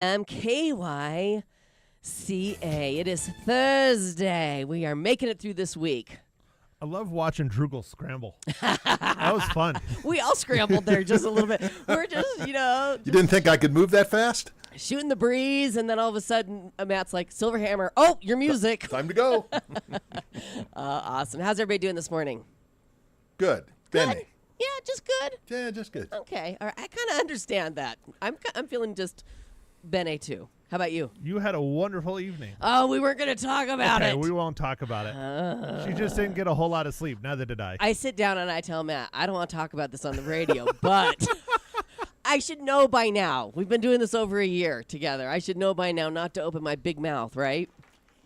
KYCA. It is Thursday. We are making it through this week. I love watching Drugel scramble. That was fun. We all scrambled there just a little bit. We're just, You didn't think I could move that fast? shooting the breeze, and then all of a sudden, Matt's like, Silverhammer, oh, your music. Time to go. Awesome. How's everybody doing this morning? Good. Benny. Yeah, just good. Yeah, just good. Okay. All right. I kind of understand that. I'm feeling just Bene too. How about you? You had a wonderful evening. Oh, we weren't going to talk about it. We won't talk about it. She just didn't get a whole lot of sleep. Neither did I. I sit down and I tell Matt, I don't want to talk about this on the radio, but I should know by now. We've been doing this over a year together. I should know by now not to open my big mouth, right?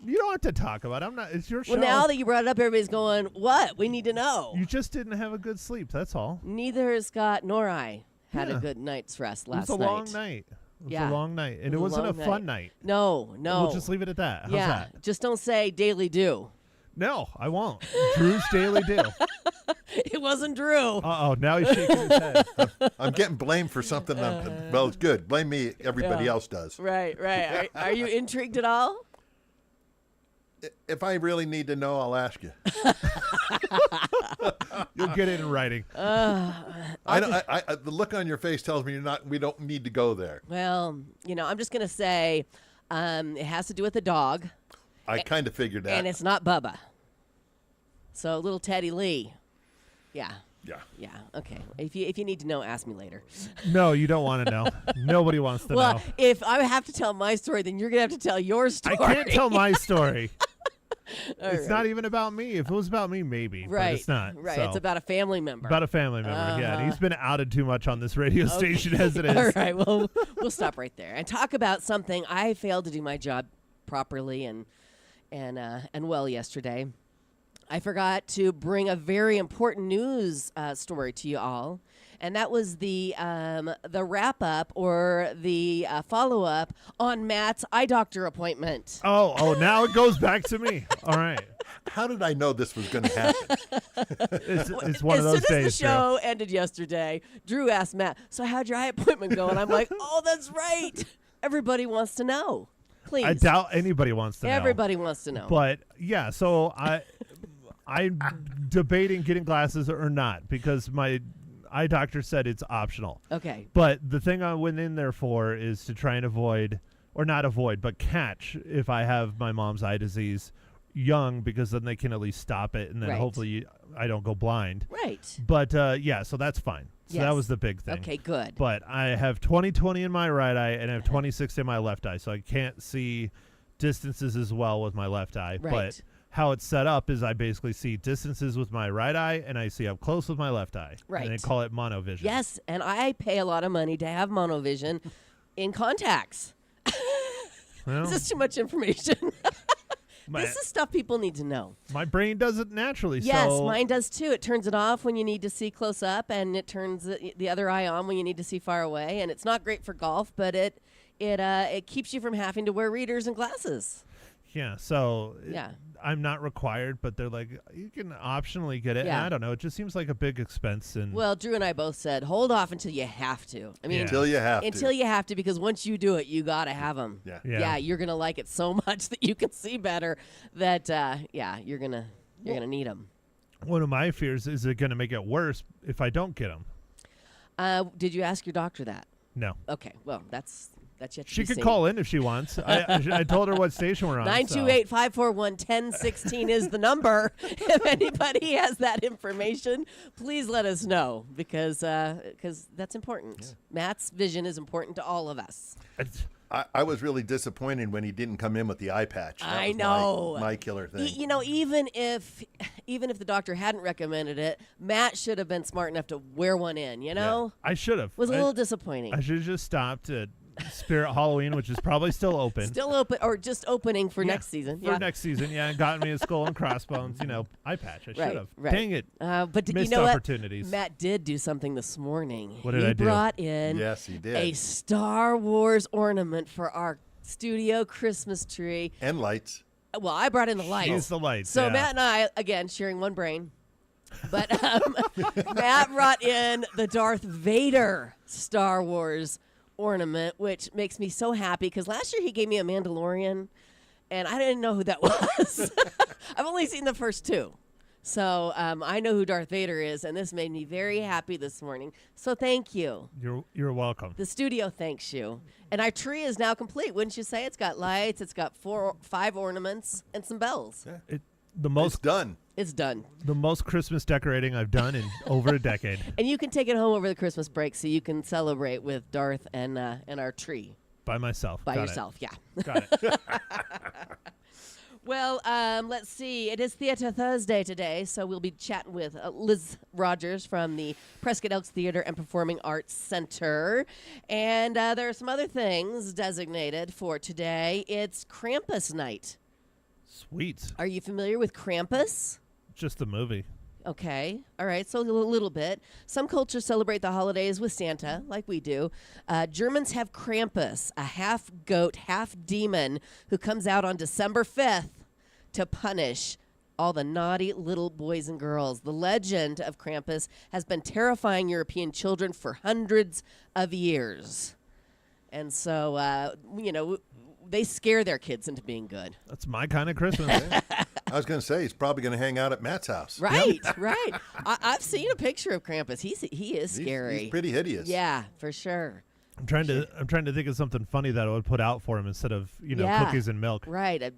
You don't have to talk about it. I'm not. It's your show. Well, now that you brought it up, everybody's going, what? We need to know. You just didn't have a good sleep. That's all. Neither Scott nor I had a good night's rest last night. It was a long night. It was a long night. And it wasn't a fun night. No. We'll just leave it at that. How's that? Just don't say daily do. No, I won't. Drew's daily do. It wasn't Drew. Uh-oh, now he's shaking his head. I'm getting blamed for something. Well, it's good. Blame me. Everybody else does. Right. Are you intrigued at all? If I really need to know, I'll ask you. You'll get it in writing. The look on your face tells me we don't need to go there. Well, I'm just going to say it has to do with the dog. I kind of figured that. And it's not Bubba. So little Teddy Lee. Yeah. Yeah. Okay. If you need to know, ask me later. No, you don't want to know. Nobody wants to know. Well, if I have to tell my story, then you're going to have to tell your story. I can't tell my story. It's not even about me. If it was about me, maybe. Right. But it's not. Right. So. It's about a family member. About a family member, yeah. And he's been outed too much on this radio station as it is. All right. Well, we'll stop right there and talk about something. I failed to do my job properly and well yesterday. I forgot to bring a very important news story to you all, and that was the wrap up or the follow up on Matt's eye doctor appointment. Oh, now it goes back to me. All right. How did I know this was going to happen? It's one of those days. As soon as the show ended yesterday, Drew asked Matt, "So how'd your eye appointment go?" And I'm like, "Oh, that's right. Everybody wants to know. Please." I doubt anybody wants to know. Everybody wants to know. But yeah, so I'm debating getting glasses or not because my eye doctor said it's optional. Okay. But the thing I went in there for is to try and avoid, or not avoid, but catch if I have my mom's eye disease young, because then they can at least stop it, and then hopefully I don't go blind. Right. But yeah, so that's fine. So that was the big thing. Okay, good. But I have 20/20 in my right eye and I have 26 in my left eye, so I can't see distances as well with my left eye. Right. But how it's set up is I basically see distances with my right eye and I see up close with my left eye. Right. And they call it monovision. Yes, and I pay a lot of money to have monovision in contacts. Well, Is this too much information? This is stuff people need to know. My brain does it naturally. Yes, so mine does too. It turns it off when you need to see close up, and it turns the other eye on when you need to see far away. And it's not great for golf, but it keeps you from having to wear readers and glasses. Yeah, so Yeah. I'm not required, but they're like, you can optionally get it. Yeah. And I don't know. It just seems like a big expense. And Well, Drew and I both said, hold off until you have to. I mean, Until you have until you have to, because once you do it, you got to have them. Yeah. Yeah. You're going to like it so much that you can see better that, you're going to need them. one of my fears is it going to make it worse if I don't get them. Did you ask your doctor that? No. Okay, well, that's yet to She be could seen. call in if she wants. I told her what station we're on. 928-541-1016 is the number. If anybody has that information, please let us know because that's important. Yeah. Matt's vision is important to all of us. I was really disappointed when he didn't come in with the eye patch. That I was know. my killer thing. Even if the doctor hadn't recommended it, Matt should have been smart enough to wear one in, I should have. It was a little disappointing. I should have just stopped at Spirit Halloween, which is probably still open. Still open, or just opening for next season. For next season, and gotten me a skull and crossbones, eye patch. I should have. Right. Dang it. But missed you know opportunities. What? Matt did do something this morning. What did I do? He brought in Yes, he did. a Star Wars ornament for our studio Christmas tree. And lights. Well, I brought in the lights. Use the lights. So yeah. Matt and I, again, sharing one brain. But Matt brought in the Darth Vader Star Wars ornament, which makes me so happy because last year he gave me a Mandalorian, and I didn't know who that was. I've only seen the first two. So I know who Darth Vader is, and this made me very happy this morning. So thank you. You're welcome. The studio thanks you. And our tree is now complete, wouldn't you say? It's got lights, it's got 5 ornaments, and some bells. Yeah. It's done. It's done. The most Christmas decorating I've done in over a decade. And you can take it home over the Christmas break so you can celebrate with Darth and our tree. By myself. By Got yourself, it. yeah. Got it. Well, let's see. It is Theater Thursday today, so we'll be chatting with Liz Rogers from the Prescott Elks Theater and Performing Arts Center. And there are some other things designated for today. It's Krampus night. Sweet. Are you familiar with Krampus? Just the movie. Okay. All right. So a little bit. Some cultures celebrate the holidays with Santa, like we do. Germans have Krampus, a half goat, half demon who comes out on December 5th to punish all the naughty little boys and girls. The legend of Krampus has been terrifying European children for hundreds of years. And so, they scare their kids into being good. That's my kind of Christmas. I was going to say, he's probably going to hang out at Matt's house. Right, right. I've seen a picture of Krampus. He is scary. He's pretty hideous. Yeah, for sure. I'm trying to think of something funny that I would put out for him instead of cookies and milk. Right,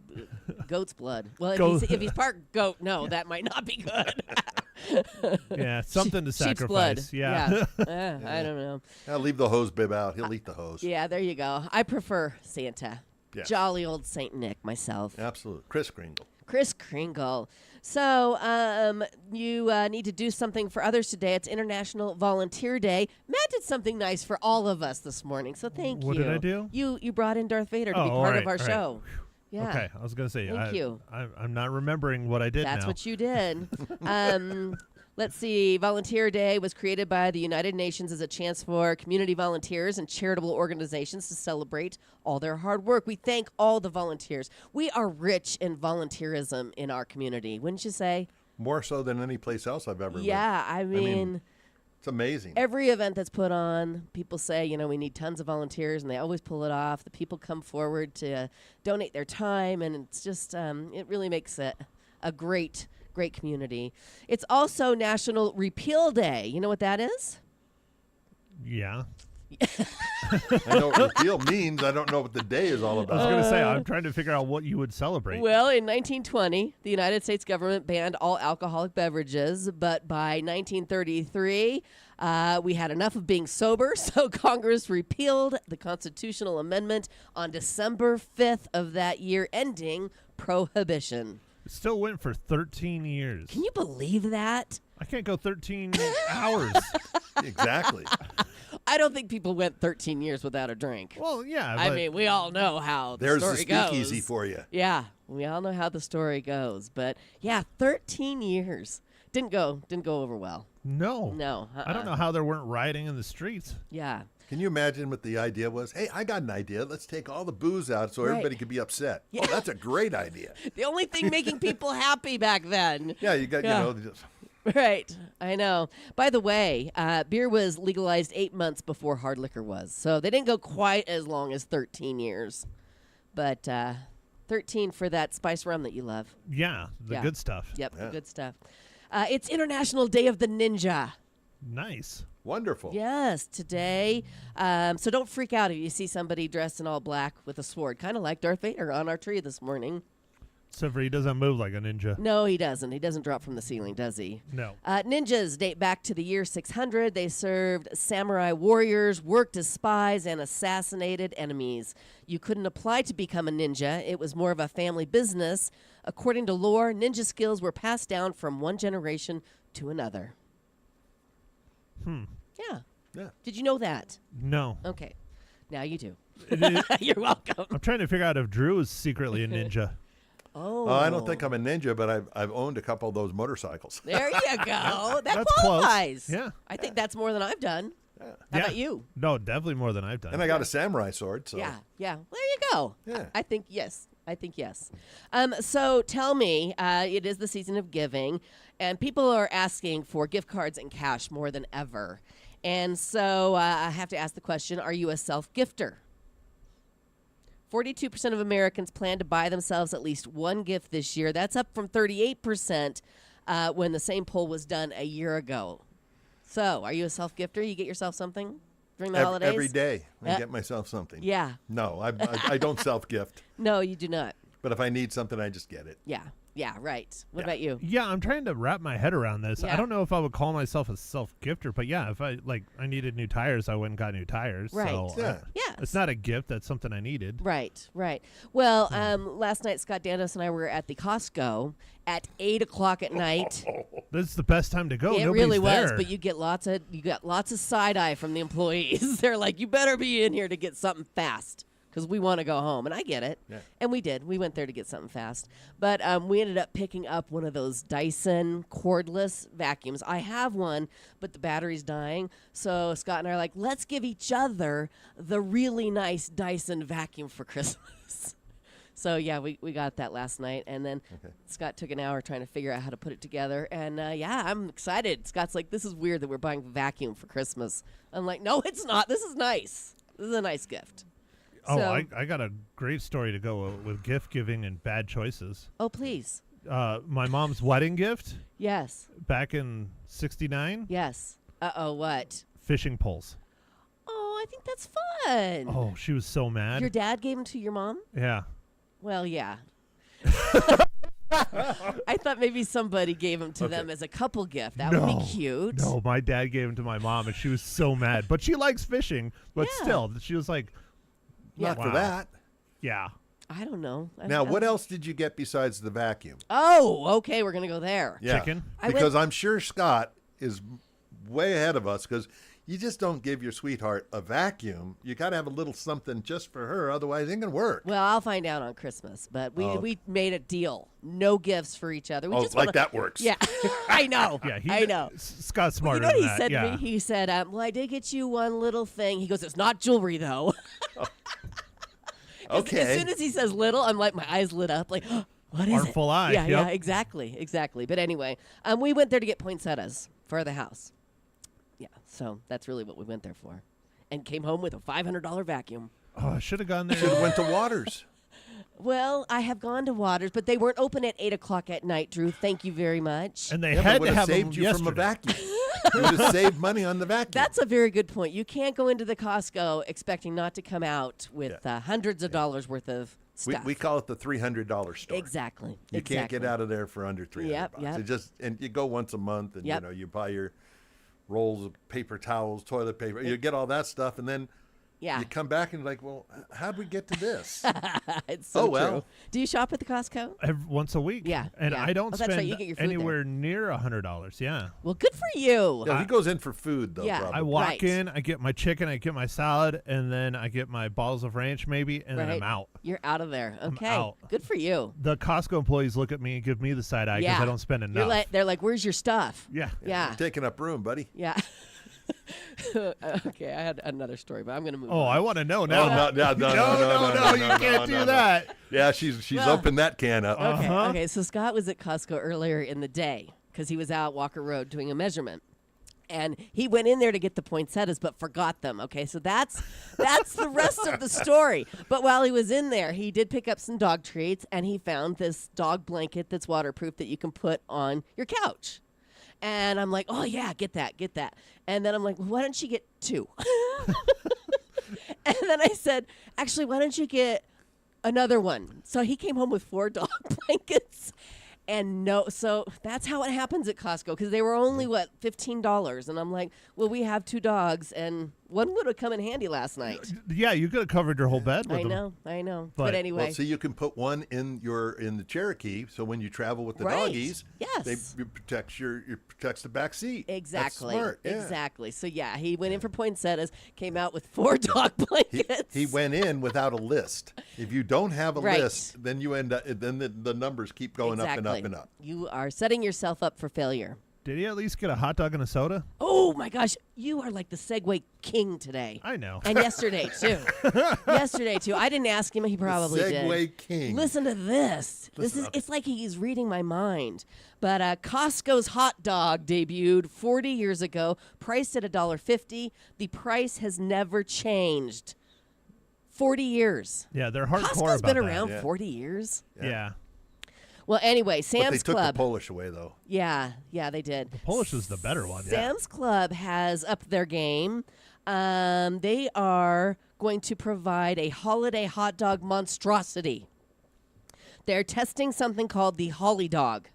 goat's blood. Well, if he's part goat, no, that might not be good. Yeah, something to Sheep's sacrifice. blood. Yeah. I don't know. I'll leave the hose bib out. He'll eat the hose. Yeah, there you go. I prefer Santa. Yes. Jolly old Saint Nick myself. Absolutely. Kris Kringle. So you need to do something for others today. It's International Volunteer Day. Matt did something nice for all of us this morning, so thank you. What did I do? You brought in Darth Vader to be part of our show. Yeah. Okay, I was going to say, Thank you. I'm not remembering what I did That's now. what you did. Let's see. Volunteer Day was created by the United Nations as a chance for community volunteers and charitable organizations to celebrate all their hard work. We thank all the volunteers. We are rich in volunteerism in our community, wouldn't you say? More so than any place else I've ever lived. Yeah, I mean, it's amazing. every event that's put on, people say, we need tons of volunteers, and they always pull it off. The people come forward to donate their time, and it's just, it really makes it a great community. It's also National Repeal Day. You know what that is? Yeah. I know what repeal means. I don't know what the day is all I was about. going to say, I'm trying to figure out what you would celebrate. Well, in 1920, the United States government banned all alcoholic beverages, but by 1933, we had enough of being sober, so Congress repealed the constitutional amendment on December 5th of that year, ending prohibition. It still went for 13 years. Can you believe that? I can't go 13 hours. Exactly. I don't think people went 13 years without a drink. Well, yeah. I mean, we all know how the There's story the goes. speakeasy for you. Yeah, we all know how the story goes. But yeah, 13 years. Didn't go over well. No. No. I don't know how there weren't rioting in the streets. Yeah. Can you imagine what the idea was? Hey, I got an idea. Let's take all the booze out so Right. everybody could be upset. Yeah. Oh, that's a great idea. The only thing making people happy back then. Yeah, you got, Yeah. just, Right. I know. By the way, beer was legalized 8 months before hard liquor was. So they didn't go quite as long as 13 years. But 13 for that spice rum that you love. Yeah, the Yeah. good stuff. Yep, the Yeah. good stuff. It's International Day of the Ninja. Nice. wonderful. Yes, today. So don't freak out if you see somebody dressed in all black with a sword, kind of like Darth Vader on our tree this morning. Except for he doesn't move like a ninja. No, he doesn't. He doesn't drop from the ceiling, does he? No. Ninjas date back to the year 600. They served samurai warriors, worked as spies, and assassinated enemies. You couldn't apply to become a ninja. It was more of a family business. According to lore, ninja skills were passed down from one generation to another. Yeah. Yeah. Did you know that? No. Okay. Now you do. It is- You're welcome. I'm trying to figure out if Drew is secretly a ninja. Oh. I don't think I'm a ninja, but I've owned a couple of those motorcycles. There you go. That That's close. qualifies. Yeah. I think that's more than I've done. How Yeah. about you? No, definitely more than I've done. And I got a samurai sword. So Yeah. Yeah. Well, there you go. Yeah. I think yes. I think yes. So tell me, it is the season of giving, and people are asking for gift cards and cash more than ever. And so I have to ask the question, are you a self-gifter? 42% of Americans plan to buy themselves at least one gift this year. That's up from 38% when the same poll was done a year ago. So, are you a self-gifter? You get yourself something during the holidays? Every day I get myself something. Yeah. No, I don't self-gift. No, you do not. But if I need something, I just get it. Yeah. Yeah, right. What about you? Yeah, I'm trying to wrap my head around this. Yeah. I don't know if I would call myself a self-gifter, but yeah, if I needed new tires, I went and got new tires. Right. So Yeah. Yeah. it's not a gift. That's something I needed. Right, right. Well, last night Scott Danos and I were at the Costco at 8 o'clock at night. This is the best time to go. It Nobody's really was, there. but you got lots of side eye from the employees. They're like, you better be in here to get something fast because we want to go home, and I get it. Yeah. And we did. We went there to get something fast, but we ended up picking up one of those Dyson cordless vacuums. I have one, but the battery's dying. So Scott and I are like, let's give each other the really nice Dyson vacuum for Christmas. So, yeah, we got that last night, and then Scott took an hour trying to figure out how to put it together, and, yeah, I'm excited. Scott's like, this is weird that we're buying a vacuum for Christmas. I'm like, no, it's not. This is nice. This is a nice gift. Oh, So- I got a great story to go with gift giving and bad choices. Oh, please. My mom's wedding gift Yes. back in '69, Yes. Uh-oh, what? fishing poles. Oh, I think that's fun. Oh, she was so mad. Your dad gave them to your mom? Yeah. Well, yeah. I thought maybe somebody gave them to them as a couple gift. That would be cute. No, my dad gave them to my mom, and she was so mad. But she likes fishing. But Yeah. still, she was like, Not Wow. for that. yeah. I don't know. Now, what else did you get besides the vacuum? Oh, okay. We're going to go there. Yeah. Chicken? Because I'm sure Scott is way ahead of us because you just don't give your sweetheart a vacuum. You got to have a little something just for her. Otherwise, it ain't going to work. Well, I'll find out on Christmas, but we made a deal. No gifts for each other. We Oh, just like wanna, that works. Yeah, I know. Yeah, I know. Scott's smarter You know what than he that. said yeah. to me? He said, well, I did get you one little thing. He goes, it's not jewelry, though. Okay. As soon as he says little, I'm like, my eyes lit up. Like, what is Artful it? eye, Yeah, yeah, yep. exactly. But anyway, we went there to get poinsettias for the house. Yeah, so that's really what we went there for. And came home with a $500 vacuum. Oh, I should have gone there. Should have went to Waters. Well, I have gone to Waters, but they weren't open at 8 o'clock at night, Drew. Thank you very much. And they Yeah, had would to have have saved them you from a yesterday. vacuum. You would have saved money on the vacuum. That's a very good point. You can't go into the Costco expecting not to come out with hundreds of dollars worth of stuff. we call it the $300 store. Exactly. You can't get out of there for under $300. Yep, yep. It just and you go once a month, and Yep. you buy your rolls of paper towels, toilet paper. You get all that stuff, and then Yeah. you come back and you're like, well, how'd we get to this? It's so Oh, well. true. Do you shop at the Costco? Once a week. Yeah, And yeah. I don't Oh, that's right, spend you get your food anywhere near $100. Yeah. Well, good for you. Yeah, he goes in for food though. Yeah. Probably. I walk Right. in, I get my chicken, I get my salad, and then I get my bottles of ranch maybe, and then Right. I'm out. You're out of there. Okay. out. Good for you. The Costco employees look at me and give me the side eye because Yeah. I don't spend You're enough. like, they're like, where's your stuff? yeah. Yeah. You're taking up room, buddy. Yeah. Okay, I had another story, but I'm going to move Oh, on. I want to know Oh, now. no, you can't do that. Yeah, she's Well- opened that can up. Okay, Uh-huh. okay. So Scott was at Costco earlier in the day because he was out Walker Road doing a measurement. And he went in there to get the poinsettias, but forgot them. Okay, so that's the rest of the story. But while he was in there, he did pick up some dog treats, and he found this dog blanket that's waterproof that you can put on your couch. And I'm like, oh yeah, get that. And then I'm like, well, why don't you get two? And then I said, actually, why don't you get another one? So he came home with 4 dog blankets. And so that's how it happens at Costco because they were only, $15. And I'm like, well, we have 2 dogs and one would have come in handy last night. Yeah, you could have covered your whole bed with I them. know. But- But anyway. Well, so you can put one in the Cherokee, so when you travel with the Right. doggies, Yes. it protects the back seat. Exactly. That's smart. Yeah. Exactly. So yeah, he went in for poinsettias, came out with 4 dog blankets. He went in without a list. If you don't have a Right. list, then you end up. Then the numbers keep going up and up and up. You are setting yourself up for failure. Did he at least get a hot dog and a soda? Oh my gosh, you are like the Segway king today. I know. And yesterday too. Yesterday too. I didn't ask him. He probably did. Segway king. Listen to this. It's like he's reading my mind. But Costco's hot dog debuted 40 years ago, priced at $1.50. The price has never changed. 40 years. Yeah, they're hardcore Costco's about been that. around 40 years. Yeah. Well, anyway, But Sam's they took Club. the Polish away, though. Yeah, they did. The Polish is the better one. Yeah. Sam's Club has upped their game. They are going to provide a holiday hot dog monstrosity. They're testing something called the Holly Dog.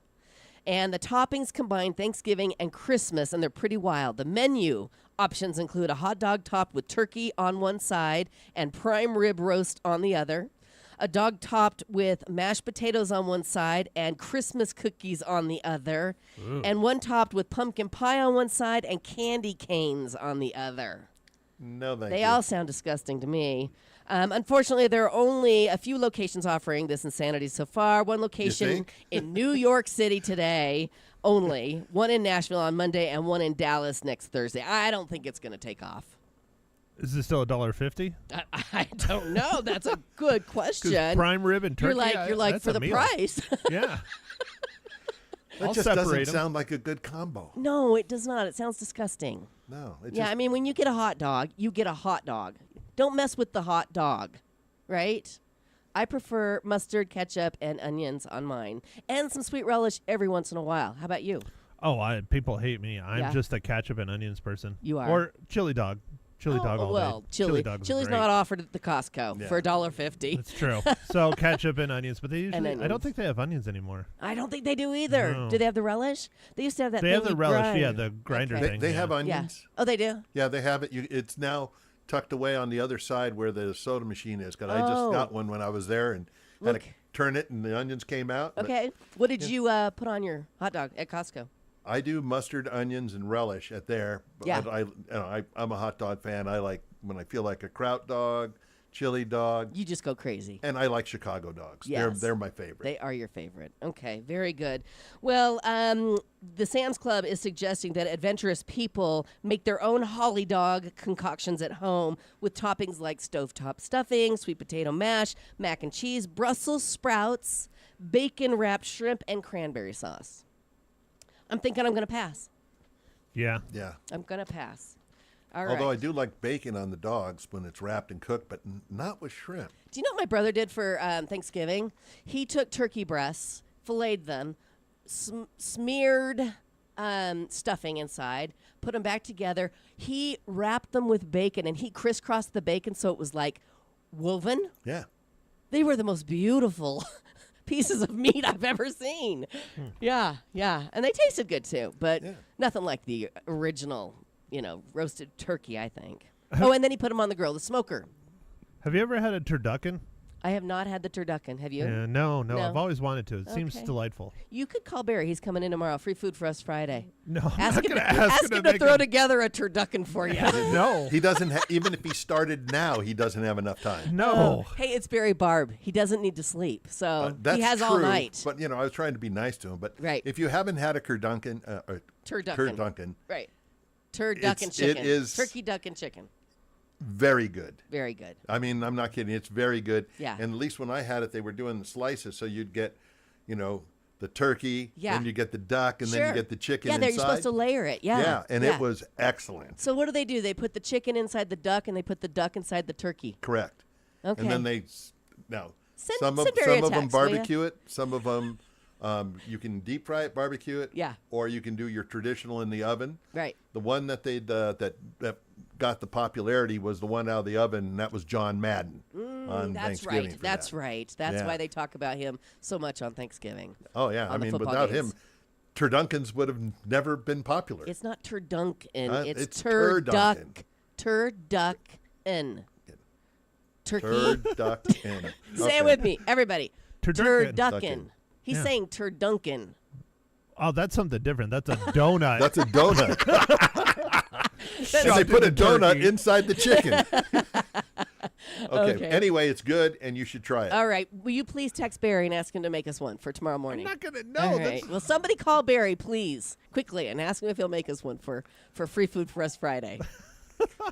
And the toppings combine Thanksgiving and Christmas, and they're pretty wild. The menu options include a hot dog topped with turkey on one side and prime rib roast on the other, a dog topped with mashed potatoes on one side and Christmas cookies on the other, and one topped with pumpkin pie on one side and candy canes on the other. No, thank you. They all sound disgusting to me. Unfortunately, there are only a few locations offering this insanity so far. One location think? in New York City today only, one in Nashville on Monday, and one in Dallas next Thursday. I don't think it's going to take off. Is this still $1.50? I don't know. That's a good question. Prime rib and turkey. You're like that's for a the meal. price. Yeah. That I'll just separate doesn't 'em. sound like a good combo. No, it does not. It sounds disgusting. No. It Yeah, just, I mean, when you get a hot dog, you get a hot dog. Don't mess with the hot dog, right? I prefer mustard, ketchup, and onions on mine, and some sweet relish every once in a while. How about you? Oh, people hate me. I'm Yeah. just a ketchup and onions person. You are. Or chili dog. Chili dog all well, day. chili dog's chili's great. not offered at the Costco Yeah. for $1.50. That's true. So ketchup and onions, but they usually. I onions. don't think they have onions anymore. I don't think they do either. No. Do they have the relish? They used to have that. They thing have the you relish, grind. yeah, the grinder Okay. thing. they yeah. have Yeah. onions. Oh, they do. Yeah, they have it. It's now tucked away on the other side where the soda machine is. Because I just Oh. got one when I was there and had Look. to turn it, and the onions came out. But Okay. What did you put on your hot dog at Costco? I do mustard, onions, and relish at there. But Yeah. I'm a hot dog fan. I like when I feel like a kraut dog, chili dog, You just go crazy. and I like Chicago dogs. Yes. They're my favorite. They are your favorite. Okay, very good. Well, the Sam's Club is suggesting that adventurous people make their own holly dog concoctions at home with toppings like stovetop stuffing, sweet potato mash, mac and cheese, Brussels sprouts, bacon-wrapped shrimp, and cranberry sauce. I'm thinking I'm going to pass. Yeah. yeah. I'm going to pass. All Although I right. do like bacon on the dogs when it's wrapped and cooked, but not with shrimp. Do you know what my brother did for Thanksgiving? He took turkey breasts, filleted them, smeared stuffing inside, put them back together. He wrapped them with bacon, and he crisscrossed the bacon so it was like woven. Yeah. They were the most beautiful pieces of meat I've ever seen. Yeah. And they tasted good, too, but Yeah. nothing like the original, roasted turkey, I think. Oh, and then he put them on the grill, the smoker. Have you ever had a turducken? I have not had the turducken. Have you? Yeah, no. No. I've always wanted to. It seems Okay. delightful. You could call Barry. He's coming in tomorrow. Free food for us Friday. No, I'm Ask not him, gonna to, ask ask him him to make throw a- together a turducken for you. No. He doesn't, even if he started now, he doesn't have enough time. No. Hey, it's Barry Barb. He doesn't need to sleep, so That's he has true, all night. But, I was trying to be nice to him. But Right. if you haven't had a turducken, Right. Turducken chicken. It is turkey duck and chicken. very good. Very good. I mean, I'm not kidding. It's very good. Yeah. And at least when I had it, they were doing the slices. So you'd get, the turkey. Yeah. Then you get the duck. And then Sure. you get the chicken Yeah, inside. you're supposed to layer it. Yeah. Yeah. And it was excellent. So what do? They put the chicken inside the duck, and they put the duck inside the turkey. Correct. Okay. And then some Send of Barry a them text, will ya? barbecue it. Some of them you can deep fry it, barbecue it. Yeah. Or you can do your traditional in the oven. Right. The one that that got the popularity was the one out of the oven, and that was John Madden on That's Thanksgiving. right. for That's that. right. That's Yeah. why they talk about him so much on Thanksgiving. Oh yeah, on I the mean, football without games. him, turduckens would have never been popular. It's not turdunken. It's it's turduck. turducken. Turducken. Turkey. Turducken. Say it with me, everybody. Turducken. Turducken. He's Yeah. saying turdunken. Oh, that's something different. That's a donut. That's a donut. Shoved they in put a the donut turkey. inside the chicken. Okay. Anyway, it's good, and you should try it. All right. Will you please text Barry and ask him to make us one for tomorrow I'm morning? not gonna know. All right. Well, somebody call Barry, please, quickly, and ask him if he'll make us one for free food for us Friday.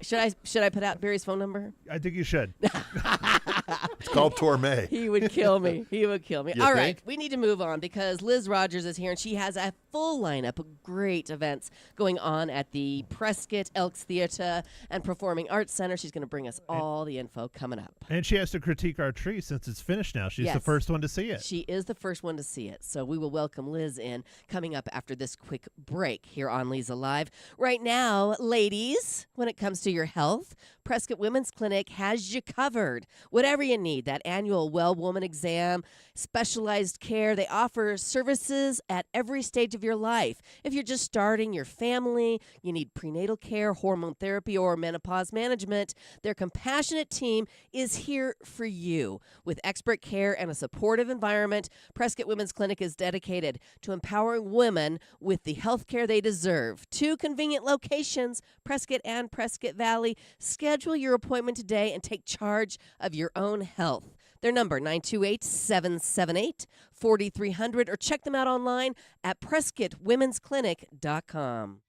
Should I put out Barry's phone number? I think you should. It's called Tourmet. He would kill me. He would kill me. You All right, think? we need to move on because Liz Rogers is here, and she has a full lineup of great events going on at the Prescott Elks Theater and Performing Arts Center. She's going to bring us all the info coming up. And she has to critique our tree since it's finished now. She's the Yes. first one to see it. She is the first one to see it. So we will welcome Liz in coming up after this quick break here on Leza Live. Right now, ladies, when it comes to your health, Prescott Women's Clinic has you covered. Whatever you need, that annual Well Woman exam, specialized care, they offer services at every stage of your life. If you're just starting your family, you need prenatal care, hormone therapy, or menopause management, their compassionate team is here for you. With expert care and a supportive environment, Prescott Women's Clinic is dedicated to empowering women with the health care they deserve. 2 convenient locations, Prescott and Prescott Valley. Schedule your appointment today and take charge of your own health. Their number, 928-778-4300, or check them out online at PrescottWomen'sClinic.com.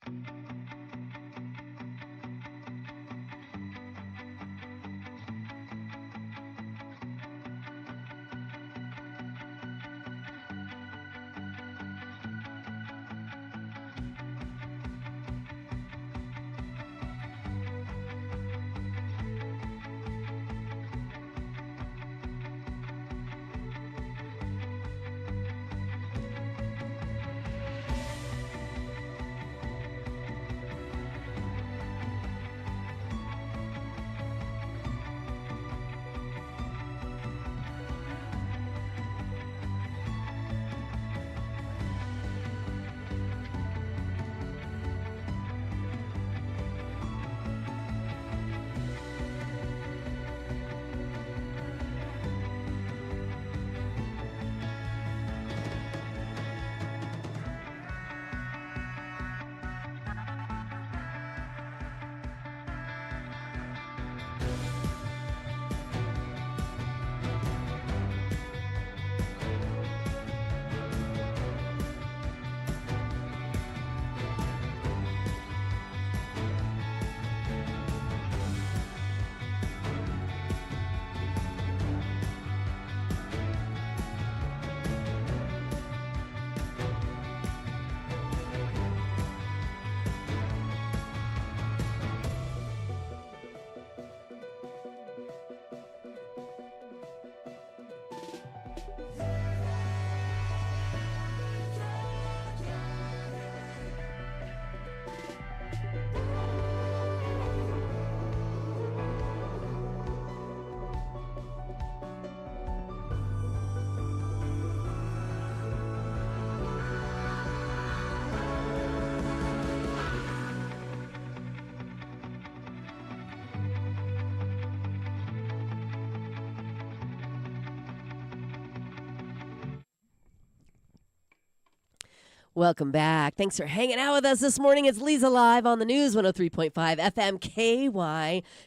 Welcome back. Thanks for hanging out with us this morning. It's Leza Live on the News 103.5 FM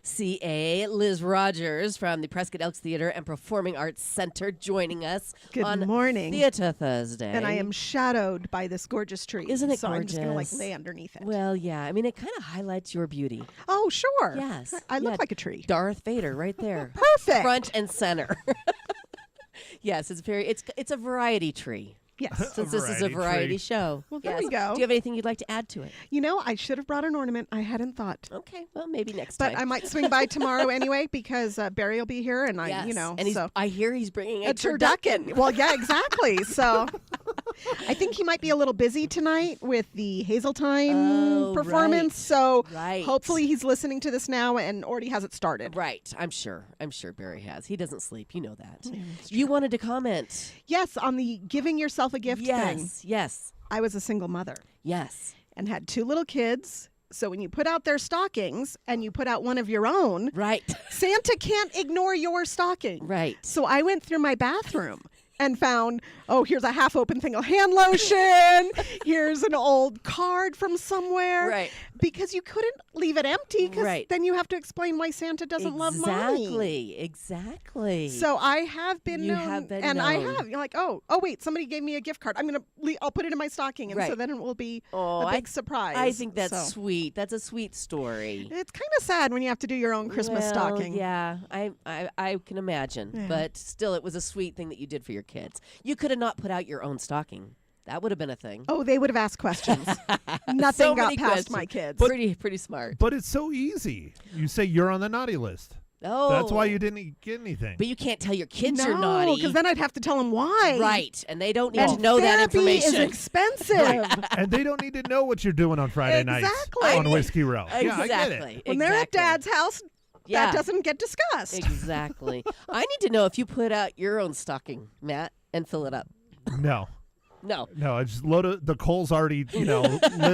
KYCA. Liz Rogers from the Prescott Elks Theater and Performing Arts Center joining us on Good morning. Theater Thursday. And I am shadowed by this gorgeous tree. Isn't it so gorgeous? I'm just going to lay underneath it. Well, yeah. I mean, it kind of highlights your beauty. Oh, sure. Yes. I look Yeah. like a tree. Darth Vader right there. Perfect. Front and center. Yes, it's a variety tree. Yes. Since this is a variety tree. show. Well, there Yes. we go. Do you have anything you'd like to add to it? You know, I should have brought an ornament. I hadn't thought. Okay, well, maybe next But time. I might swing by tomorrow anyway because Barry will be here and Yes. and and I hear he's bringing a turducken. Well, yeah, exactly. So I think he might be a little busy tonight with the Hazeltine performance. right. So Right. hopefully he's listening to this now and already has it started. Right, I'm sure Barry has. He doesn't sleep. You know that. You wanted to comment. Yes, on the giving yourself a gift thing. Yes. I was a single mother Yes. and had 2 little kids. So when you put out their stockings and you put out one of your own, Right. Santa can't ignore your stocking. Right. So I went through my bathroom and found, here's a half-open thing of hand lotion. Here's an old card from somewhere. Right. Because you couldn't leave it empty, because Right. then you have to explain why Santa doesn't love mommy. Exactly. So I have been You known, have been and I known. have. You're like, oh, wait, somebody gave me a gift card. I'll put it in my stocking, and so Right. then it will be Oh, a big surprise. I think that's So sweet. That's a sweet story. it's kind of sad when you have to do your own Christmas Well, stocking. Yeah, I can imagine. Yeah. But still, it was a sweet thing that you did for your kids. You could have not put out your own stocking. That would have been a thing. Oh, they would have asked questions. Nothing So got many past questions. my kids. Pretty smart. But it's so easy. You say you're on the naughty list. Oh, That's why you didn't get anything. But you can't tell your kids no, you're naughty. because then I'd have to tell them why. Right, and they don't need And to know that therapy information. is expensive. And they don't need to know what you're doing on Friday nights Exactly. on Whiskey Row. Exactly. Yeah, I get it. When they're at exactly. Dad's house, Yeah. that doesn't get discussed. Exactly. I need to know if you put out your own stocking, Matt, and fill it up. No. No. No, I just loaded the coal's already, lit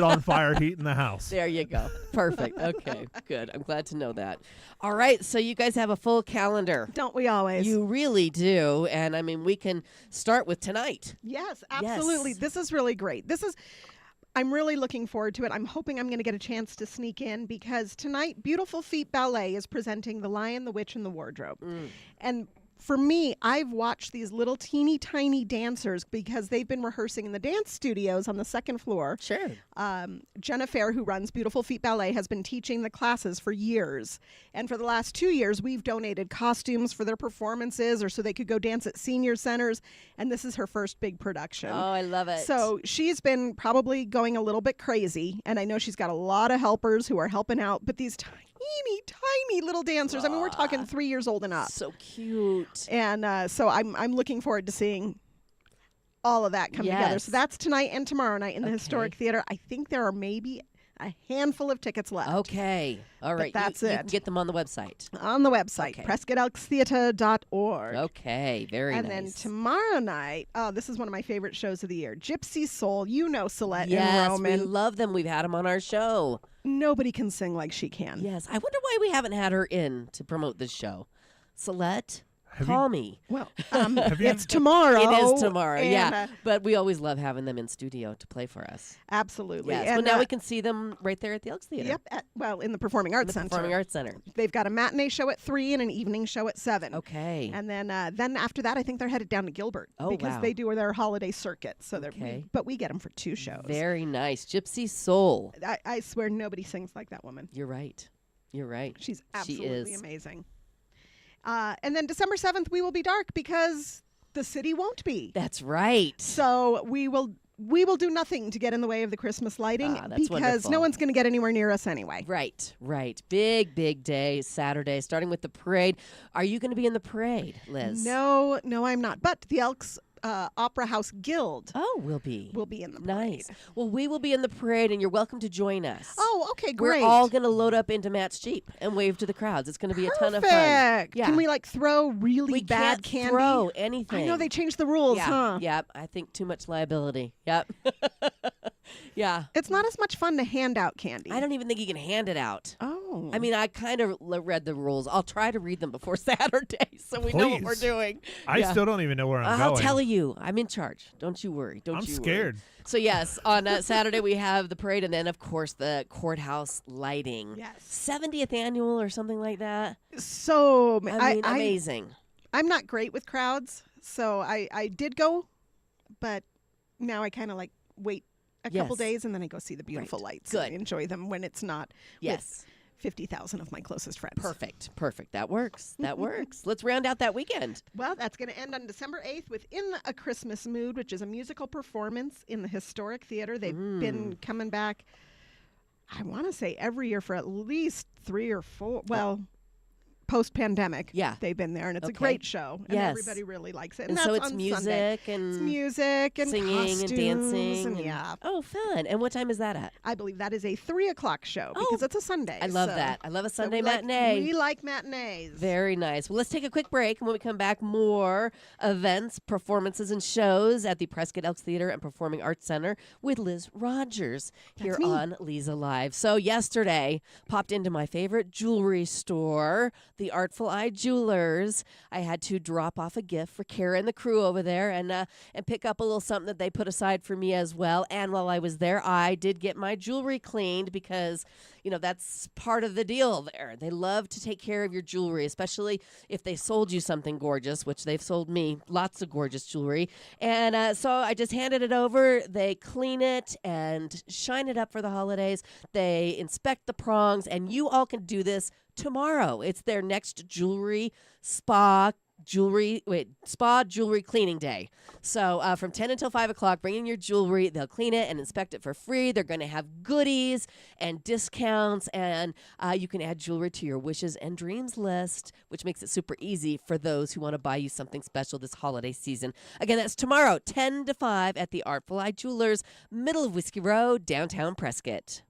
on fire, heat in the house. There you go. Perfect. Okay, good. I'm glad to know that. All right, so you guys have a full calendar. Don't we always? You really do. And I mean, we can start with tonight. Yes, absolutely. Yes. This is really great. I'm really looking forward to it. I'm hoping I'm going to get a chance to sneak in because tonight, Beautiful Feet Ballet is presenting The Lion, the Witch, and the Wardrobe. And for me, I've watched these little teeny tiny dancers because they've been rehearsing in the dance studios on the second floor. Sure. Jenna Fair, who runs Beautiful Feet Ballet, has been teaching the classes for years. And for the last 2 years, we've donated costumes for their performances or so they could go dance at senior centers. And this is her first big production. Oh, I love it. So she's been probably going a little bit crazy. And I know she's got a lot of helpers who are helping out. But these tiny little dancers, I mean, we're talking 3 years old and up. So cute. And so I'm looking forward to seeing all of that come together. Yes. So that's tonight and tomorrow night in the Okay. Historic Theater. I think there are maybe a handful of tickets left. Okay. All right. that's you it. can get them on the website. On the website, Okay. PrescottElksTheater.org. Okay. Very And nice. then tomorrow night, this is one of my favorite shows of the year, Gypsy Soul. You know Celeste yes, and we Roman. love them. We've had them on our show. Nobody can sing like she can. Yes. I wonder why we haven't had her in to promote this show. Celeste, Have you- call me. Well, you- it's tomorrow. It is tomorrow, and, yeah. But we always love having them in studio to play for us. Absolutely. Yes. And well, now we can see them right there at the Elks Theater. Yep. In the Performing Arts The Center. Performing Arts Center. They've got a matinee show at 3 and an evening show at 7. Okay. And then after that, I think they're headed down to Gilbert Oh, because wow. they do their holiday circuit. So Okay. but we get them for 2 shows. Very nice. Gypsy Soul. I swear nobody sings like that woman. You're right. You're right. She's She absolutely is. amazing. And then December 7th, we will be dark because the city won't be. That's right. So we will do nothing to get in the way of the Christmas lighting Ah, that's because wonderful. no one's going to get anywhere near us anyway. Right, right. Big day, Saturday, starting with the parade. Are you going to be in the parade, Liz? No, I'm not. But the Elks Opera House Guild Oh, we'll be. will be in the parade. Nice. Well, we will be in the parade, and you're welcome to join us. Oh, okay, great. We're all going to load up into Matt's Jeep and wave to the crowds. It's going to be a ton of fun. Perfect. Yeah. Can we throw really We bad can't candy? throw anything. I know they changed the rules, yeah, huh? Yep. I think too much liability. Yep. Yeah. It's not as much fun to hand out candy. I don't even think you can hand it out. Oh. I mean, I kind of read the rules. I'll try to read them before Saturday so we know what we're Please. doing. I Yeah. still don't even know where I'm I'll going. tell you. I'm in charge. Don't you worry. Don't I'm you worry. scared. So, yes, on Saturday we have the parade and then, of course, the courthouse lighting. Yes. 70th annual or something like that. So I mean, amazing. I'm not great with crowds, so I did go, but now I kind of wait a couple Yes. days and then I go see the beautiful Right. lights. Good. And enjoy them when it's not Yes. with 50,000 of my closest friends. Perfect. That works. That works. Let's round out that weekend. Well, that's going to end on December 8th with In a Christmas Mood, which is a musical performance in the Historic Theater. They've been coming back, I want to say, every year for at least 3 or 4. Well, post-pandemic, Yeah. they've been there, and it's a Okay. great show, and Yes. everybody really likes it. And that's so it's on music Sunday. and It's music and singing costumes and dancing. and yeah. Oh, fun. And what time is that at? I believe that is a 3:00 show because Oh, it's a Sunday. I love so- that. I love a so Sunday we like- matinee. we like matinees. Very nice. Well, let's take a quick break. And when we come back, more events, performances, and shows at the Prescott Elks Theater and Performing Arts Center with Liz Rogers here me. on Leza Live. So yesterday, popped into my favorite jewelry store, the the Artful Eye Jewelers. I had to drop off a gift for Kara and the crew over there and pick up a little something that they put aside for me as well. And while I was there, I did get my jewelry cleaned because, that's part of the deal there. They love to take care of your jewelry, especially if they sold you something gorgeous, which they've sold me lots of gorgeous jewelry. And so I just handed it over. They clean it and shine it up for the holidays. They inspect the prongs, and you all can do this tomorrow. It's their next spa jewelry cleaning day. So from 10 until 5 o'clock, bring in your jewelry. They'll clean it and inspect it for free. They're going to have goodies and discounts, and you can add jewelry to your wishes and dreams list, which makes it super easy for those who want to buy you something special this holiday season. Again, that's tomorrow, 10 to 5 at the Artful Eye Jewelers, middle of Whiskey Road, downtown Prescott.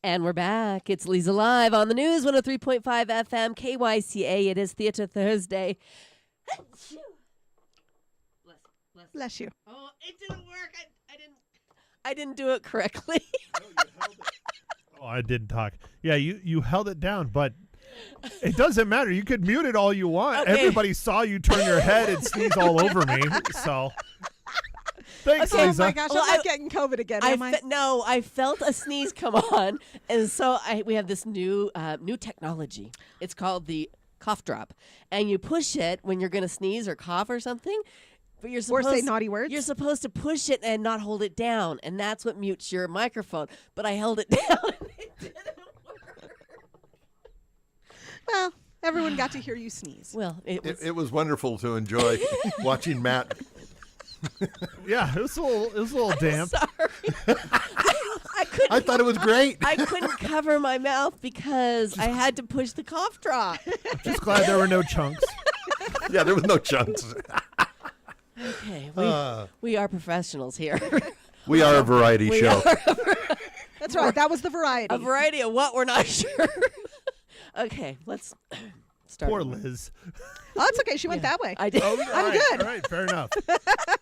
And we're back. It's Leza Live on the news, 103.5 FM, KYCA. It is Theater Thursday. Bless you. Oh, it didn't work. I didn't do it correctly. Oh, I didn't talk. Yeah, you held it down, but it doesn't matter. You could mute it all you want. Okay. Everybody saw you turn your head and sneeze all over me. So thanks, Oh Leza. my gosh, Well, I'm not getting COVID again, am I? No, I felt a sneeze come on, and so we have this new technology. It's called the cough drop, and you push it when you're going to sneeze or cough or something. But you're Or supposed say naughty words? You're supposed to push it and not hold it down, and that's what mutes your microphone. But I held it down, and it didn't work. Well, everyone got to hear you sneeze. Well, It was wonderful to enjoy watching Matt. Yeah, it was a little damp. Sorry. I thought it was great. I couldn't cover my mouth because I had to push the cough drop. Just glad there were no chunks. Yeah, there was no chunks. Okay, we are professionals here. We are a variety show. That's right. That was the variety. A variety of what we're not sure. Okay, let's start. Poor over. Liz. Oh, it's okay. She went that way. I did. Oh, I'm good. All right, fair enough.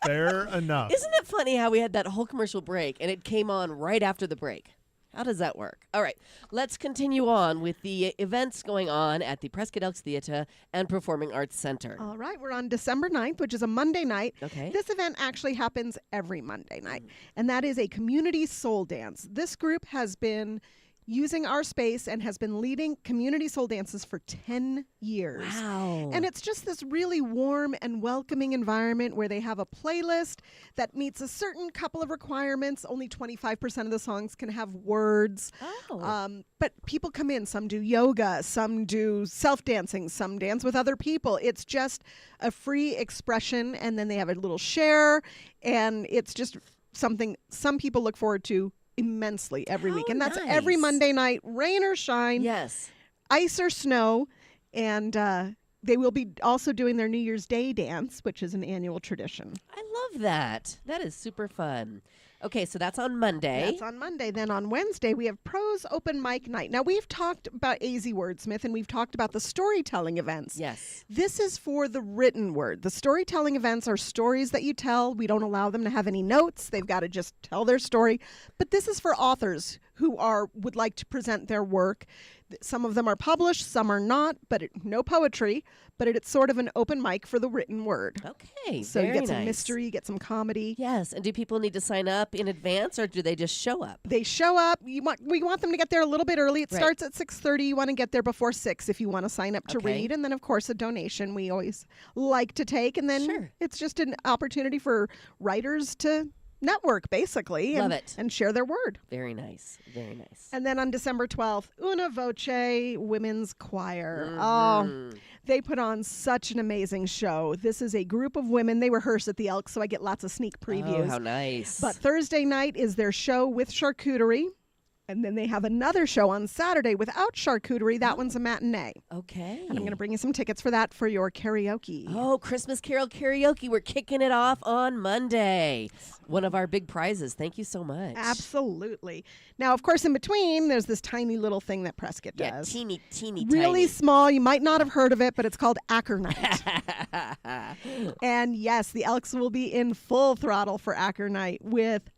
Fair enough. Isn't it funny how we had that whole commercial break and it came on right after the break? How does that work? All right, let's continue on with the events going on at the Prescott Elks Theatre and Performing Arts Center. All right, we're on December 9th, which is a Monday night. Okay. This event actually happens every Monday night, and that is a community soul dance. This group has been using our space and has been leading community soul dances for 10 years. Wow. And it's just this really warm and welcoming environment where they have a playlist that meets a certain couple of requirements. Only 25% of the songs can have words. But people come in. Some do yoga, some do self-dancing, some dance with other people. It's just a free expression, and then they have a little share, and it's just something some people look forward to immensely every week. And that's every nice. Monday night, rain or shine, Yes. ice or snow. And they will be also doing their New Year's Day dance, which is an annual tradition. I love that. That is super fun. Okay, so that's on Monday. That's on Monday. Then on Wednesday, we have Prose Open Mic Night. Now, we've talked about AZ Wordsmith, and we've talked about the storytelling events. Yes. This is for the written word. The storytelling events are stories that you tell. We don't allow them to have any notes. They've got to just tell their story. But this is for authors who would like to present their work. Some of them are published, some are not, but no poetry. But it's sort of an open mic for the written word. Okay, So very you get some nice. mystery, you get some comedy. Yes, and do people need to sign up in advance, or do they just show up? They show up. We want them to get there a little bit early. It Right. starts at 6:30. You want to get there before 6 if you want to sign up to Okay. read. And then, of course, a donation we always like to take. And then Sure. it's just an opportunity for writers to network, basically. Love and, it. And share their word. Very nice. Very nice. And then on December 12th, Una Voce Women's Choir. Mm-hmm. Oh, they put on such an amazing show. This is a group of women. They rehearse at the Elks, so I get lots of sneak previews. Oh, how nice. But Thursday night is their show with charcuterie. And then they have another show on Saturday without charcuterie. That one's a matinee. okay. And I'm going to bring you some tickets for that for your karaoke. Oh, Christmas Carol karaoke. We're kicking it off on Monday. One of our big prizes. Thank you so much. Absolutely. Now, of course, in between, there's this tiny little thing that Prescott Yeah, does. teeny, Really tiny. small. You might not have heard of it, but it's called Acker Night. And yes, the Elks will be in full throttle for Acker Night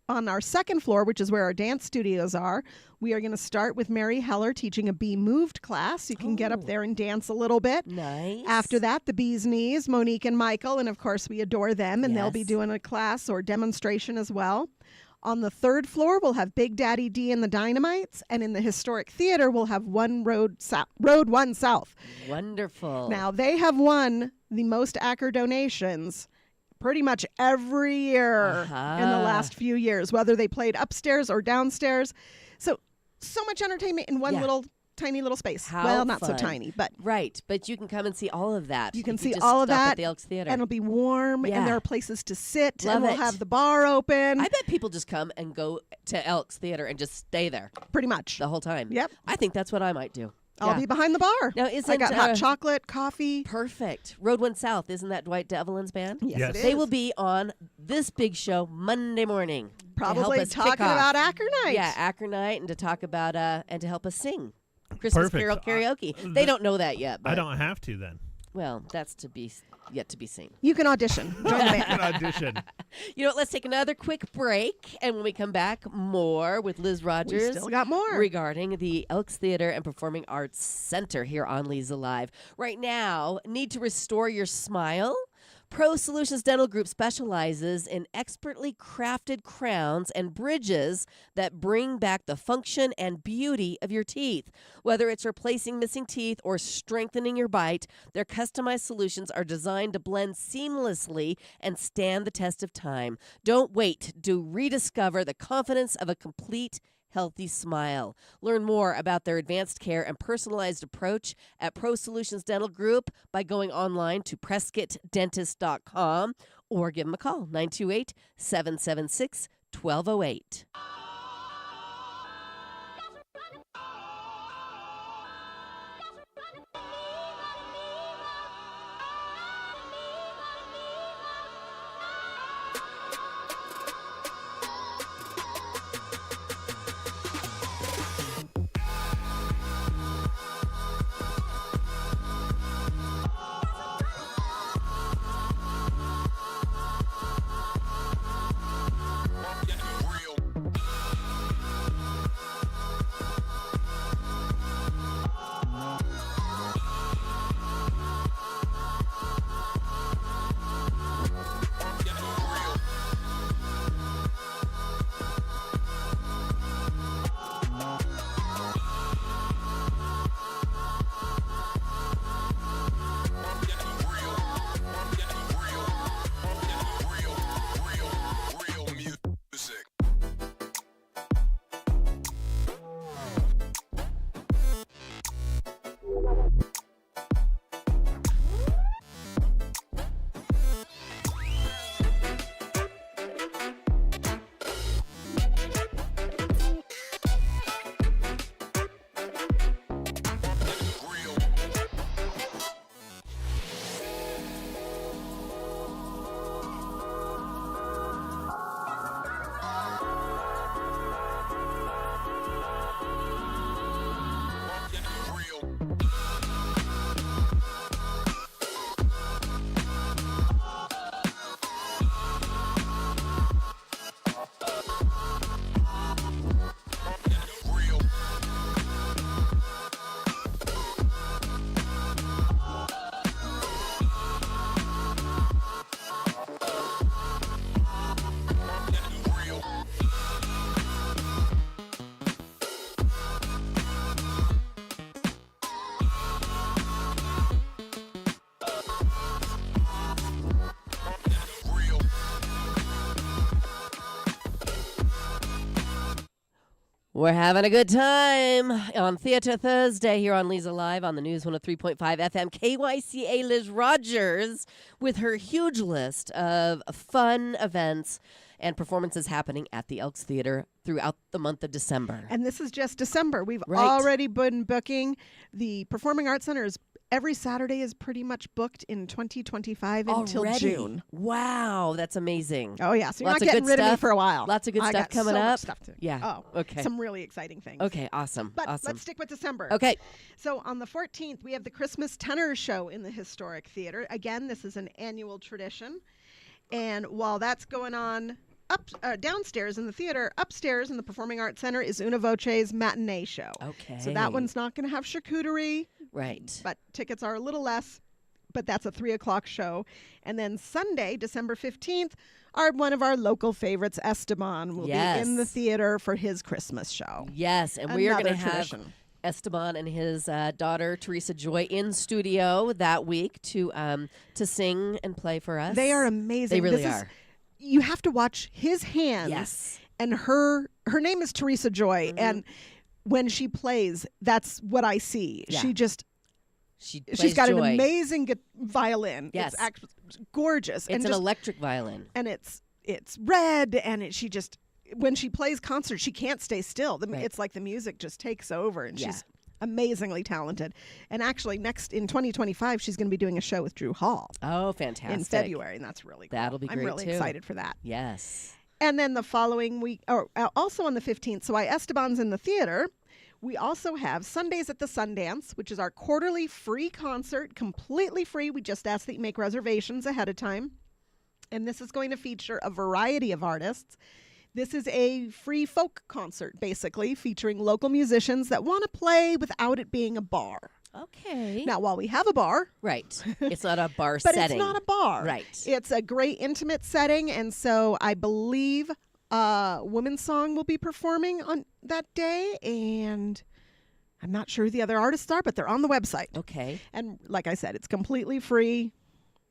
on our second floor, which is where our dance studios are. We are going to start with Mary Heller teaching a Be Moved class. You can get up there and dance a little bit. Nice. After that, the Bee's Knees, Monique and Michael, and of course we adore them, and they'll be Yes. doing a class or demonstration as well. On the third floor, we'll have Big Daddy D and the Dynamites, and in the Historic Theater, we'll have Road 1 South. Wonderful. Now, they have won the most Acker donations pretty much every year in the Uh-huh. last few years, whether they played upstairs or downstairs. So much entertainment in one Yeah. little tiny little space. How well, not so fun. tiny, but Right, but you can come and see all of that. you can if see just all of stop that. at the Elks Theater. and it'll be warm, Yeah. and there are places to sit, Love and we'll it. have the bar open. I bet people just come and go to Elks Theater and just stay there pretty much. the whole time. Yep. I think that's what I might do. I'll Yeah. be behind the bar. Now, I isn't got hot chocolate, coffee. Perfect. Road 1 South, isn't that Dwight Devlin's band? Yes, Yes. it is. They will be on this big show Monday morning. to help Probably us kick talking off. about Acker Night. Yeah, Acker Night, and to talk about and to help us sing Christmas Perfect. Carol karaoke. They don't know that yet, but I don't have to then. well, that's yet to be seen. You can audition. Join the band. An audition. You know what? Let's take another quick break, and when we come back, more with Liz We Rogers. still got more. Regarding the Elks Theater and Performing Arts Center here on Leza Live. Right now, need to restore your smile? Pro Solutions Dental Group specializes in expertly crafted crowns and bridges that bring back the function and beauty of your teeth. Whether it's replacing missing teeth or strengthening your bite, their customized solutions are designed to blend seamlessly and stand the test of time. Don't wait to rediscover the confidence of a complete healthy smile. Learn more about their advanced care and personalized approach at Pro Solutions Dental Group by going online to PrescottDentist.com or give them a call, 928-776-1208. We're having a good time on Theater Thursday here on Leza Live on the News 103.5 FM. KYCA Liz Rogers with her huge list of fun events and performances happening at the Elks Theater throughout the month of December. And this is just December. We've Right. already been booking. The Performing Arts Center is every Saturday is pretty much booked in 2025 until Already? June. Wow, that's amazing. Oh, yeah. So you're Lots not of getting good rid of me stuff. for a while. Lots of good I stuff got coming so up. much stuff to, Yeah. Oh, Okay. some really exciting things. Okay, awesome. But awesome. let's stick with December. Okay. So on the 14th, we have the Christmas Tenor Show in the Historic Theater. Again, this is an annual tradition. And while that's going on downstairs in the theater, upstairs in the Performing Arts Center is Una Voce's matinee show. Okay. So that one's not going to have charcuterie, Right. but tickets are a little less. But that's a 3:00 show. And then Sunday, December 15th, one of our local favorites, Esteban, will be in the Yes. theater for his Christmas show. Yes, and we are going to Another have tradition. Esteban and his daughter Teresa Joy in studio that week to sing and play for us. They are amazing. They really This is- are. you have to watch his hands. Yes. And her name is Teresa Joy, and when she plays, that's what I see. Yeah. She's got Joy. an amazing violin. Yes. It's actually gorgeous. It's and an just, electric violin. and it's red, and she just when she plays concerts, she can't stay still. Right. It's like the music just takes over, and Yeah. she's amazingly talented. And actually, next in 2025, she's going to be doing a show with Drew Hall Oh, fantastic. in February, and that's really cool. That'll be I'm great, really too. excited for that. Yes. And then the following week, or also on the 15th, so while Esteban's in the theater, we also have Sundays at the Sundance, which is our quarterly free concert, completely free. We just ask that you make reservations ahead of time. And this is going to feature a variety of artists. This is a free folk concert, basically, featuring local musicians that want to play without it being a bar. Okay. Now, while we have a bar, Right. It's not a bar but setting. it's not a bar. Right. It's a great intimate setting, and so I believe Women's Song will be performing on that day, and I'm not sure who the other artists are, but they're on the website. Okay. And like I said, it's completely free.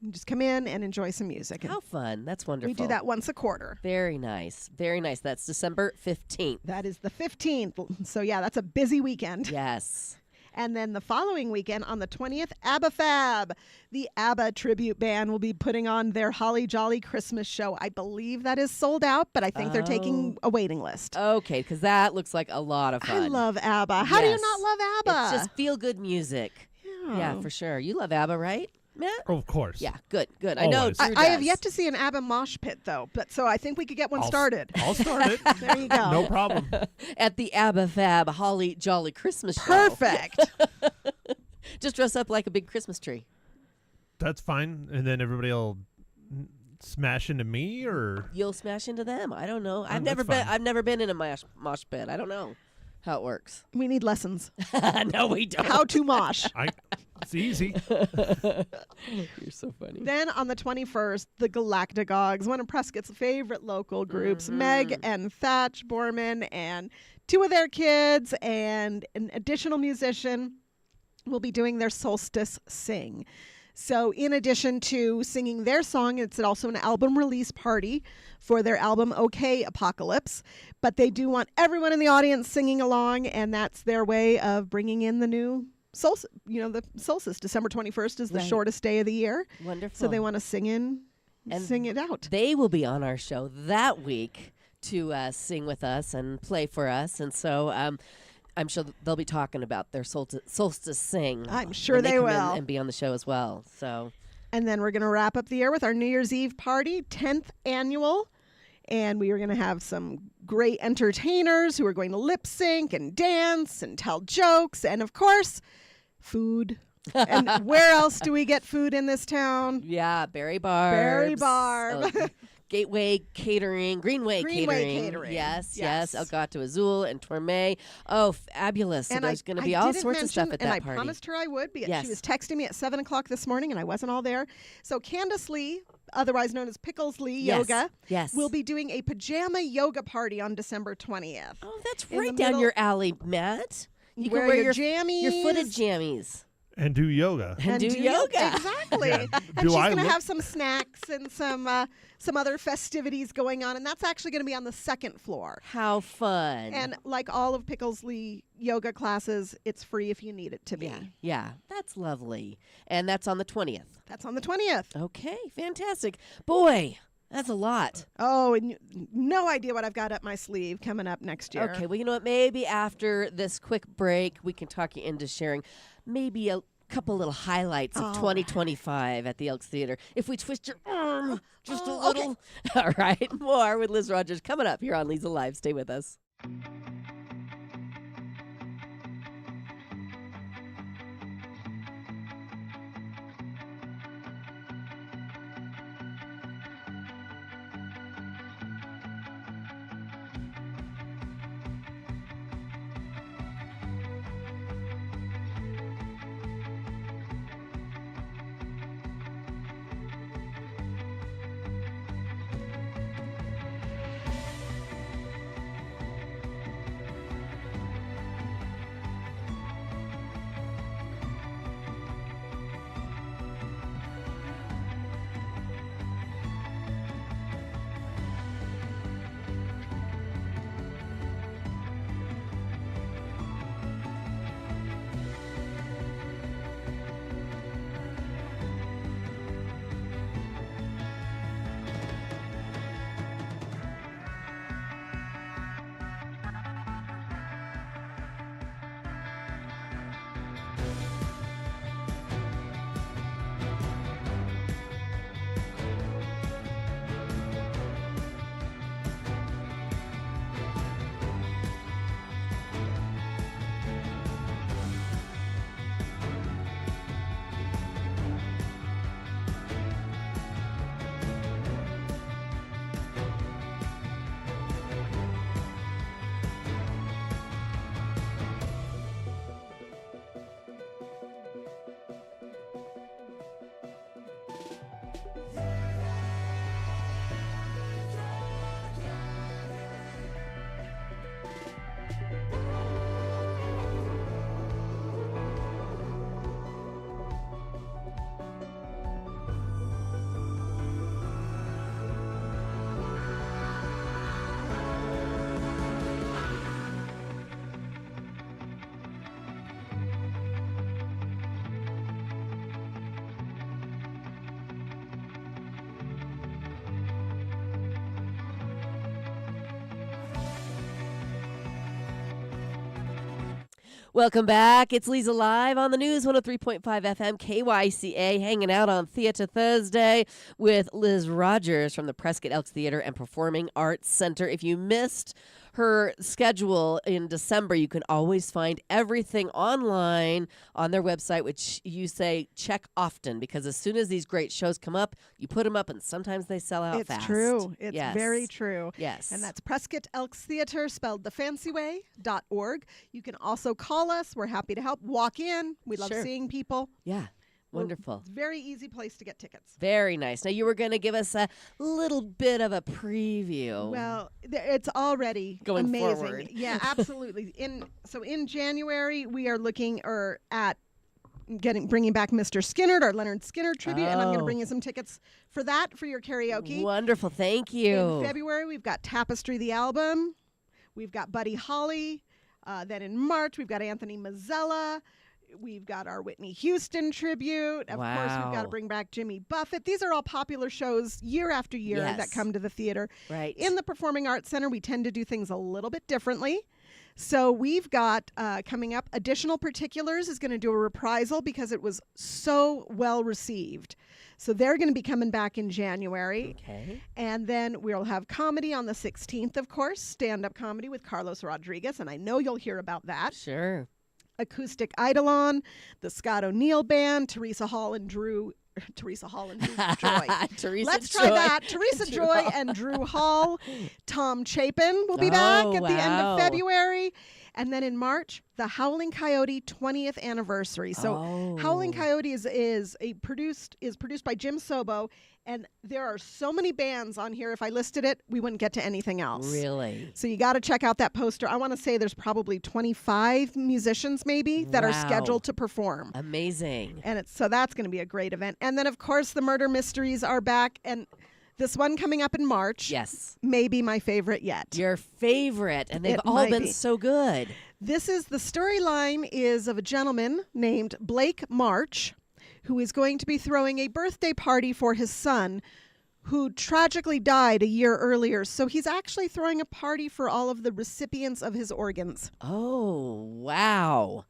You just come in and enjoy some music. And How fun. That's wonderful. we do that once a quarter. Very nice. Very nice. That's December 15th. That is the 15th. So yeah, that's a busy weekend. Yes. And then the following weekend on the 20th, ABBA Fab, the ABBA tribute band, will be putting on their Holly Jolly Christmas show. I believe that is sold out, but I think they're taking a waiting list. Okay, because that looks like a lot of fun. I love ABBA. How do you Yes. not love ABBA? It's just feel-good music. Yeah, for sure. You love ABBA, right, Matt? Of course. Yeah, good. I know. Always. Drew I have does. yet to see an ABBA mosh pit, though, but so I think we could get one I'll started. I'll start it. There you go. No problem. At the ABBA Fab Holly Jolly Christmas show. Perfect. Just dress up like a big Christmas tree. That's fine. And then everybody will smash into me, or You'll smash into them. I don't know. that's fine. I've never been in a mosh pit. I don't know how it works. We need lessons. No, we don't. How to mosh. it's easy. You're so funny. Then on the 21st, the Galactagogues, one of Prescott's favorite local groups, Meg and Thatch Borman, and two of their kids and an additional musician will be doing their Solstice Sing. So in addition to singing their song, it's also an album release party for their album OK Apocalypse. But they do want everyone in the audience singing along, and that's their way of bringing in the new solstice. You know, the solstice, December 21st is the Right. shortest day of the year. Wonderful. So they want to sing And sing it out. They will be on our show that week to sing with us and play for us. And so I'm sure they'll be talking about their solstice sing. I'm sure when they come will. in and be on the show as well. So And then we're going to wrap up the year with our New Year's Eve party, 10th annual. And we are going to have some great entertainers who are going to lip sync and dance and tell jokes. And of course, food. And where else do we get food in this town? yeah, Barry Barb. Barry Barb. Gateway Catering, Greenway Catering. Yes. El Gato Azul and Tourmet. Oh, fabulous. So there's going to be all sorts of stuff at that and I party. promised her I would. Because Yes. She was texting me at 7 o'clock this morning, and I wasn't all there. So Candace Lee, otherwise known as Pickles Lee Yes. Yoga, Yes. will be doing a pajama yoga party on December 20th. Oh, that's in right the down middle- your alley, Matt. You Wear can wear your your footed jammies. jammies. And do yoga. And do yoga. Exactly. Yeah. And Do she's I going to look- have some snacks and some other festivities going on, and that's actually going to be on the second floor. How fun. And like all of Pickleslee yoga classes, it's free if you need it to be. Yeah, that's lovely. And that's on the 20th. That's on the 20th. Okay, fantastic. Boy, that's a lot. Oh, and no idea what I've got up my sleeve coming up next year. Okay, well, you know what? Maybe after this quick break, we can talk you into sharing maybe a couple little highlights of 2025 at the Elks Theater. If we twist your arm just a little. All right, more with Liz Rogers coming up here on Leza Live. Stay with us. Welcome back. It's Leza Live on the News 103.5 FM KYCA, hanging out on Theater Thursday with Liz Rogers from the Prescott Elks Theater and Performing Arts Center. If you missed her schedule in December, you can always find everything online on their website, which you say check often, because as soon as these great shows come up, you put them up and sometimes they sell out fast. It's true. It's Yes. very true. Yes. And that's Prescott Elks Theater, spelled thefancyway.org. You can also call us. We're happy to help. Walk in. We love Sure. seeing people. Yeah. Wonderful. It's a very easy place to get tickets. Very nice. Now, you were going to give us a little bit of a preview. Well, it's already Going amazing. forward. Yeah, absolutely. In January, we are looking at bringing back Mr. Skinner, our Leonard Skinner tribute, and I'm going to Oh. bring you some tickets for that for your karaoke. Wonderful. Thank you. In February, we've got Tapestry the album. We've got Buddy Holly. Then in March, we've got Anthony Mazzella. We've got our Whitney Houston tribute. Of course, we've got to Wow. bring back Jimmy Buffett. These are all popular shows year after year Yes. that come to the theater. Right. In the Performing Arts Center, we tend to do things a little bit differently. So we've got coming up, Additional Particulars is going to do a reprisal because it was so well received. So they're going to be coming back in January. Okay. And then we'll have comedy on the 16th, of course, stand-up comedy with Carlos Rodriguez, and I know you'll hear about that. Sure. Acoustic Eidolon, the Scott O'Neill Band, Teresa Hall and Drew Joy. Teresa Let's try Joy. that. Teresa Drew Joy Hall. and Drew Hall. Tom Chapin will be back Oh, at the end of wow. February. And then in March, the Howling Coyote 20th anniversary. So Howling Coyote is produced by Jim Sobo, and there are so many bands on here. If I listed it, we wouldn't get to anything else. Really? So you got to check out that poster. I want to say there's probably 25 musicians maybe that are scheduled to perform. Amazing. And so that's going to be a great event. And then of course the murder mysteries are back, and this one coming up in March. Yes. May be my favorite yet. Your favorite, and they've It all might been be. so good. This is the storyline is of a gentleman named Blake March, who is going to be throwing a birthday party for his son, who tragically died a year earlier. So he's actually throwing a party for all of the recipients of his organs. Oh, wow.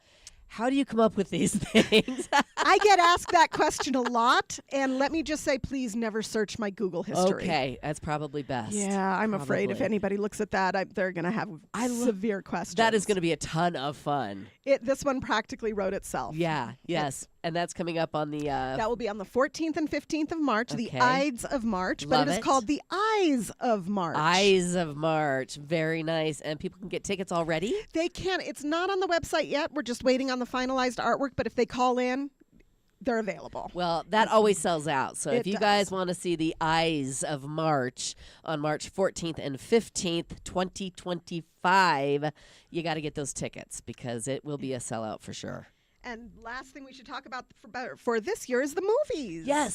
How do you come up with these things? I get asked that question a lot, and let me just say, please never search my Google history. Okay, that's probably best. Yeah, I'm afraid if Probably. anybody looks at that, they're going to have severe questions. That is going to be a ton of fun. This one practically wrote itself. Yeah, yes. And that's coming up on the... That will be on the 14th and 15th of March, the Okay. Ides of March, Love but it is it. called the Eyes of March. Eyes of March. Very nice. And people can get tickets already? They can. It's not on the website yet. We're just waiting on the finalized artwork, but if they call in, they're available. Well, that always sells out. So if It you does. guys want to see the Eyes of March on March 14th and 15th, 2025, you got to get those tickets because it will be a sellout for sure. And last thing we should talk about for this year is the movies. Yes,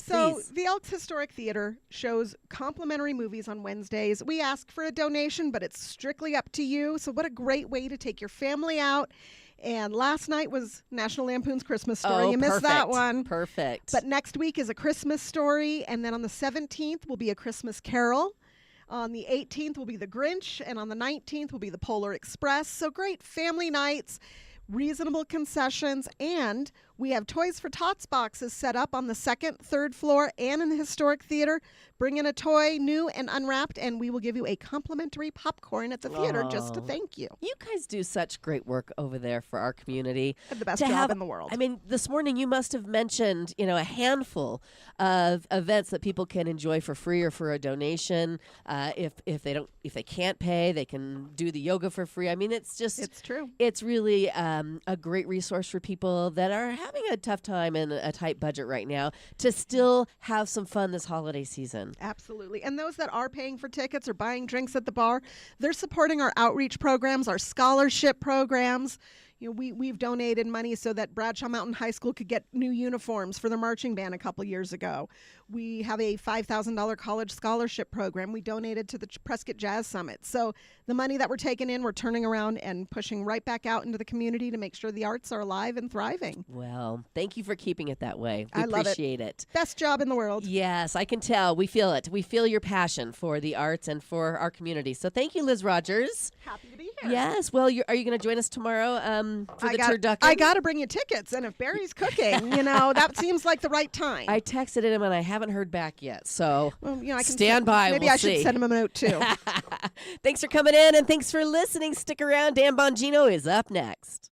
So please. the Elks Historic Theater shows complimentary movies on Wednesdays. We ask for a donation, but it's strictly up to you. So what a great way to take your family out. And last night was National Lampoon's Christmas Story. Oh, You missed that perfect. one. Perfect. But next week is A Christmas Story, and then on the 17th will be A Christmas Carol. On the 18th will be The Grinch, and on the 19th will be The Polar Express. So great family nights, reasonable concessions, and we have Toys for Tots boxes set up on the second, third floor, and in the Historic Theater. Bring in a toy, new and unwrapped, and we will give you a complimentary popcorn at the theater just to Oh. thank you. You guys do such great work over there for our community. Have the best To job have- in the world. I mean, this morning you must have mentioned, a handful of events that people can enjoy for free or for a donation. If they can't pay, they can do the yoga for free. I mean, it's true. It's really a great resource for people that are having a tough time and a tight budget right now to still have some fun this holiday season. Absolutely. And those that are paying for tickets or buying drinks at the bar, they're supporting our outreach programs, our scholarship programs. We've donated money so that Bradshaw Mountain High School could get new uniforms for their marching band a couple years ago. We have a $5,000 college scholarship program we donated to the Prescott Jazz Summit. So the money that we're taking in, we're turning around and pushing right back out into the community to make sure the arts are alive and thriving. Well, thank you for keeping it that way. We I love it. appreciate it. Best job in the world. Yes, I can tell. We feel it. We feel your passion for the arts and for our community. So thank you, Liz Rogers. Happy to be here. Yes. Well, are you going to join us tomorrow for the turducken? I got to bring you tickets. And if Barry's cooking, that seems like the right time. I texted him and I haven't heard back yet. So Well, I can stand by. Maybe We'll I should see. send him a note too. Thanks for coming in and thanks for listening. Stick around. Dan Bongino is up next.